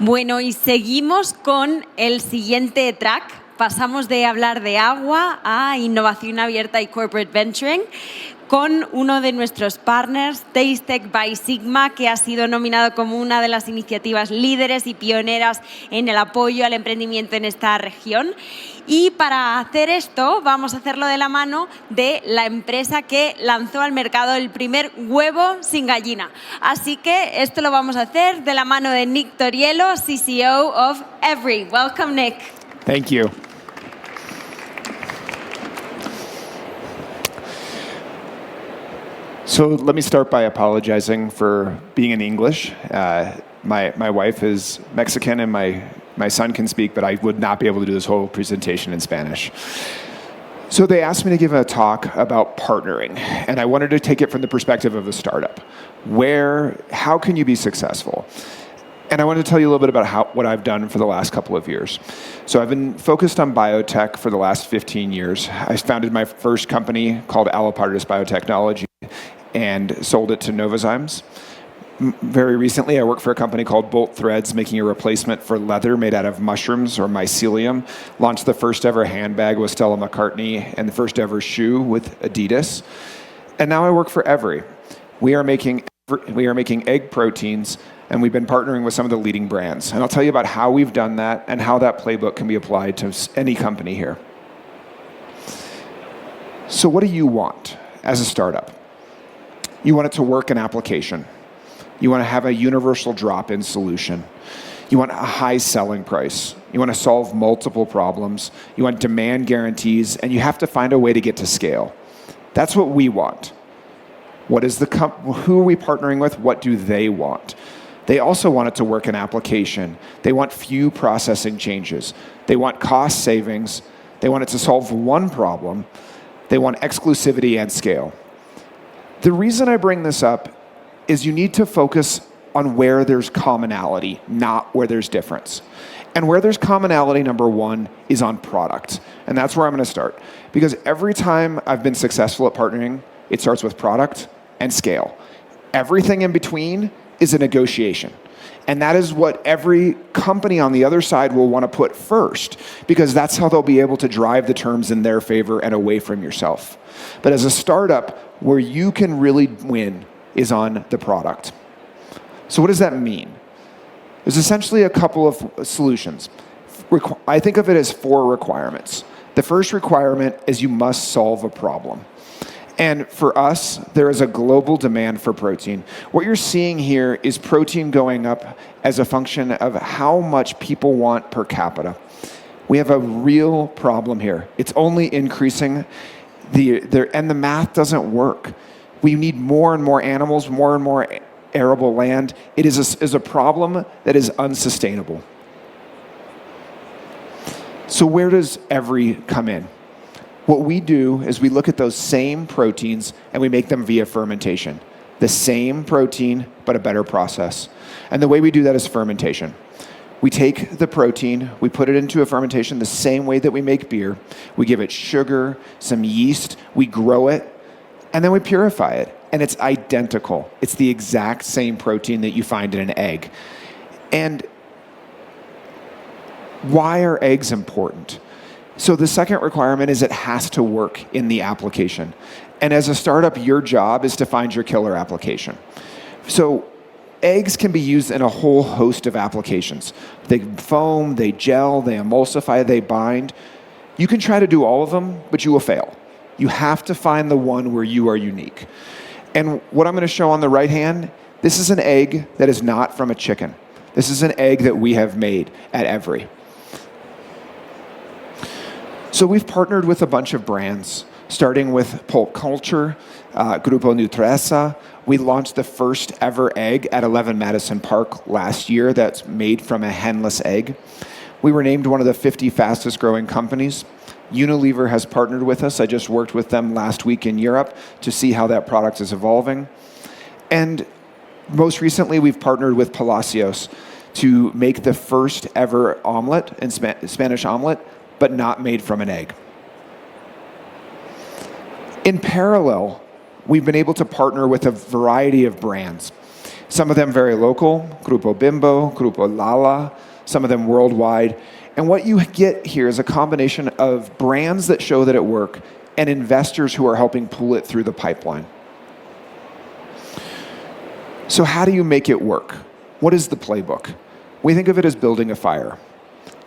Bueno, y seguimos con el siguiente track. Pasamos de hablar de agua a innovación abierta y corporate venturing con uno de nuestros partners, TASTECH by SIGMA, que ha sido nominado como una de las iniciativas líderes y pioneras en el apoyo al emprendimiento en esta región. Y para hacer esto, vamos a hacerlo de la mano de la empresa que lanzó al mercado el primer huevo sin gallina. Así que esto lo vamos a hacer de la mano de Nick Toriello, CCO of Every. Welcome, Nick. Thank you. So let me start by apologizing for being in English. My wife is Mexican and my son can speak, but I would not be able to do this whole presentation in Spanish. So they asked me to give a talk about partnering, and I wanted to take it from the perspective of a startup. How can you be successful? And I wanted to tell you a little bit about what I've done for the last couple of years. So I've been focused on biotech for the last 15 years. I founded my first company called Allopartis Biotechnology and sold it to Novozymes. Very recently, I worked for a company called Bolt Threads, making a replacement for leather made out of mushrooms or mycelium. Launched the first ever handbag with Stella McCartney and the first ever shoe with Adidas. And now I work for Every. We are making egg proteins, and we've been partnering with some of the leading brands. And I'll tell you about how we've done that and how that playbook can be applied to any company here. So what do you want as a startup? You want it to work in application. You want to have a universal drop-in solution. You want a high selling price. You want to solve multiple problems. You want demand guarantees, and you have to find a way to get to scale. That's what we want. Who are we partnering with? What do they want? They also want it to work in application. They want few processing changes. They want cost savings. They want it to solve one problem. They want exclusivity and scale. The reason I bring this up is you need to focus on where there's commonality, not where there's difference. And where there's commonality, number one, is on product. And that's where I'm going to start. Because every time I've been successful at partnering, it starts with product and scale. Everything in between is a negotiation. And that is what every company on the other side will want to put first, because that's how they'll be able to drive the terms in their favor and away from yourself. But as a startup, where you can really win is on the product. So what does that mean? There's essentially a couple of solutions. I think of it as 4 requirements. The first requirement is you must solve a problem. And for us, there is a global demand for protein. What you're seeing here is protein going up as a function of how much people want per capita. We have a real problem here. It's only increasing, and the math doesn't work. We need more and more animals, more and more arable land. It is a problem that is unsustainable. So where does Every come in? What we do is we look at those same proteins and we make them via fermentation. The same protein, but a better process. And the way we do that is fermentation. We take the protein, we put it into a fermentation the same way that we make beer. We give it sugar, some yeast, we grow it, and then we purify it. And it's identical. It's the exact same protein that you find in an egg. And why are eggs important? So the second requirement is it has to work in the application. And as a startup, your job is to find your killer application. So eggs can be used in a whole host of applications. They foam, they gel, they emulsify, they bind. You can try to do all of them, but you will fail. You have to find the one where you are unique. And what I'm going to show on the right hand, this is an egg that is not from a chicken. This is an egg that we have made at Every. So we've partnered with a bunch of brands, starting with Pulp Culture, Grupo Nutresa. We launched the first ever egg at 11 Madison Park last year that's made from a henless egg. We were named one of the 50 fastest growing companies. Unilever has partnered with us. I just worked with them last week in Europe to see how that product is evolving. And most recently, we've partnered with Palacios to make the first ever omelet, Spanish omelet, but not made from an egg. In parallel, we've been able to partner with a variety of brands. Some of them very local, Grupo Bimbo, Grupo Lala, some of them worldwide. And what you get here is a combination of brands that show that it works and investors who are helping pull it through the pipeline. So how do you make it work? What is the playbook? We think of it as building a fire.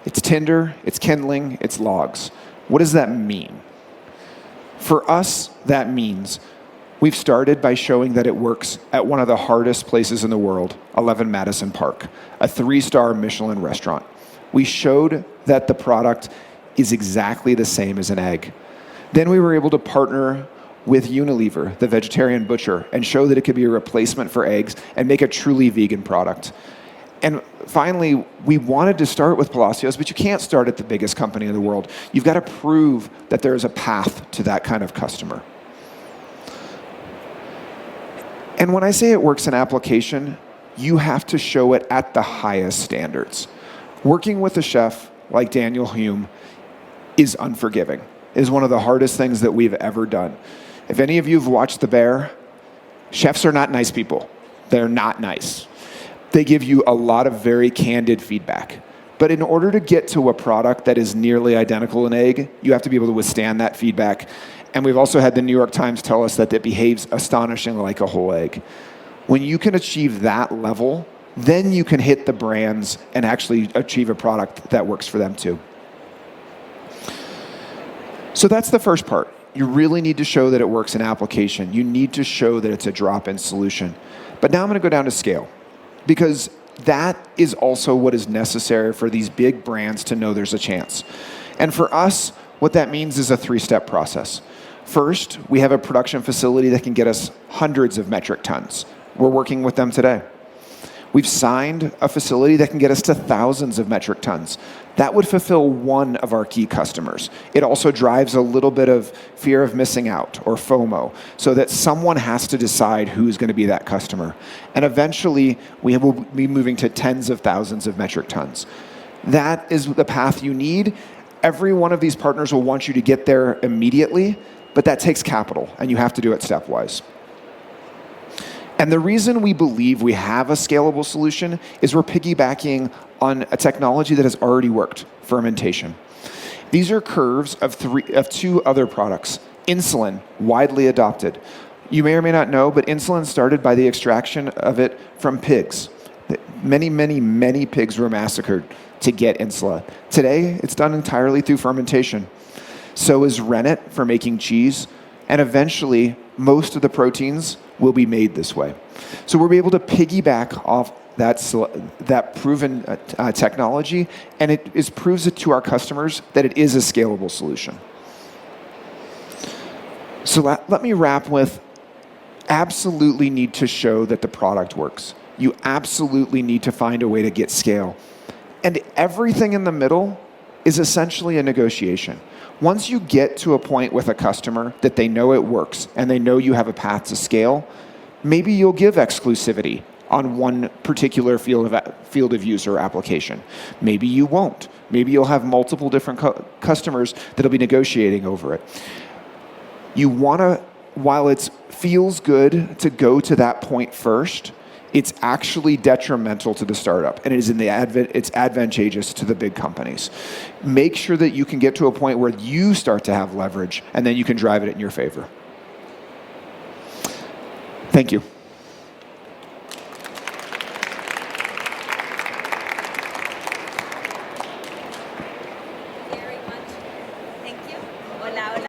It's tinder, it's kindling, it's logs. What does that mean? For us, that means we've started by showing that it works at one of the hardest places in the world, 11 Madison Park, a 3-star Michelin restaurant. We showed that the product is exactly the same as an egg. Then we were able to partner with Unilever, the vegetarian butcher, and show that it could be a replacement for eggs and make a truly vegan product. And finally, we wanted to start with Palacios, but you can't start at the biggest company in the world. You've got to prove that there is a path to that kind of customer. And when I say it works in application, you have to show it at the highest standards. Working with a chef like Daniel Hume is unforgiving. It is one of the hardest things that we've ever done. If any of you have watched The Bear, chefs are not nice people. They're not nice. They give you a lot of very candid feedback. But in order to get to a product that is nearly identical to an egg, you have to be able to withstand that feedback. And we've also had the New York Times tell us that it behaves astonishingly like a whole egg. When you can achieve that level, then you can hit the brands and actually achieve a product that works for them too. So that's the first part. You really need to show that it works in application. You need to show that it's a drop-in solution. But now I'm going to go down to scale, because that is also what is necessary for these big brands to know there's a chance. And for us, what that means is a 3-step process. First, we have a production facility that can get us hundreds of metric tons. We're working with them today. We've signed a facility that can get us to thousands of metric tons. That would fulfill one of our key customers. It also drives a little bit of fear of missing out, or FOMO, so that someone has to decide who's going to be that customer. And eventually, we will be moving to tens of thousands of metric tons. That is the path you need. Every one of these partners will want you to get there immediately, but that takes capital, and you have to do it stepwise. And the reason we believe we have a scalable solution is we're piggybacking on a technology that has already worked, fermentation. These are curves of 2 other products. Insulin, widely adopted. You may or may not know, but insulin started by the extraction of it from pigs. Many, many, many pigs were massacred to get insulin. Today, it's done entirely through fermentation. So is rennet for making cheese, and eventually, most of the proteins will be made this way. So we'll be able to piggyback off that proven technology, and it proves it to our customers that it is a scalable solution. So let me wrap with, absolutely need to show that the product works. You absolutely need to find a way to get scale. And everything in the middle is essentially a negotiation. Once you get to a point with a customer that they know it works and they know you have a path to scale, maybe you'll give exclusivity on one particular field of use or application. Maybe you won't. Maybe you'll have multiple different customers that'll be negotiating over it. You want to, while it feels good to go to that point first, it's actually detrimental to the startup, and it's advantageous to the big companies. Make sure that you can get to a point where you start to have leverage, and then you can drive it in your favor. Thank you.